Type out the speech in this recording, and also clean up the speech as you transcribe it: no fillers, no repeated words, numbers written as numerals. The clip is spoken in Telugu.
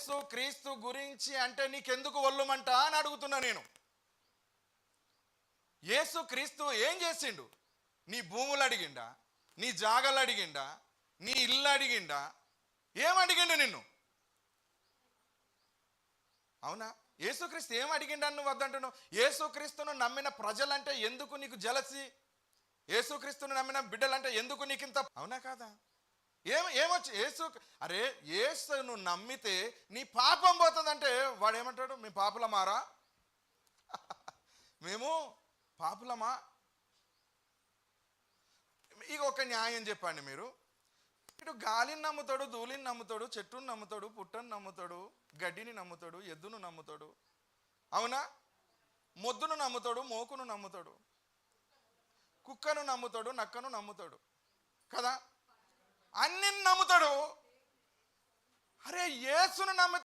యేసు క్రీస్తు గురించి అంటే నీకెందుకు ఒళ్ళుమంట అని అడుగుతున్నా నేను. యేసు క్రీస్తు ఏం చేసిండు? నీ భూములు అడిగిండా? నీ జాగలు అడిగిండా? నీ ఇల్లు అడిగిండా? ఏం అడిగిండు నిన్ను? అవునా? యేసుక్రీస్తు ఏం అడిగిండని నువ్వు వద్దంటున్నావు? యేసుక్రీస్తును నమ్మిన ప్రజలంటే ఎందుకు నీకు జలసి? యేసుక్రీస్తును నమ్మిన బిడ్డలంటే ఎందుకు నీకు ఇంత? అవునా కాదా? ఏమొచ్చు అరే యేసును నమ్మితే నీ పాపం పోతుందంటే వాడు ఏమంటాడు? మీ పాపులమారా? మేము పాపులమా? ఇక ఒక న్యాయం చెప్పండి మీరు. ఇటు గాలిని నమ్ముతాడు, ధూళిని నమ్ముతాడు, చెట్టుని నమ్ముతాడు, పుట్టని నమ్ముతాడు, గడ్డిని నమ్ముతాడు, ఎద్దును నమ్ముతాడు, అవునా? మొద్దును నమ్ముతాడు, మోకును నమ్ముతాడు, కుక్కను నమ్ముతాడు, నక్కను నమ్ముతాడు కదా, అన్ని నమ్ముతాడు. అరే యేసును నమ్మితే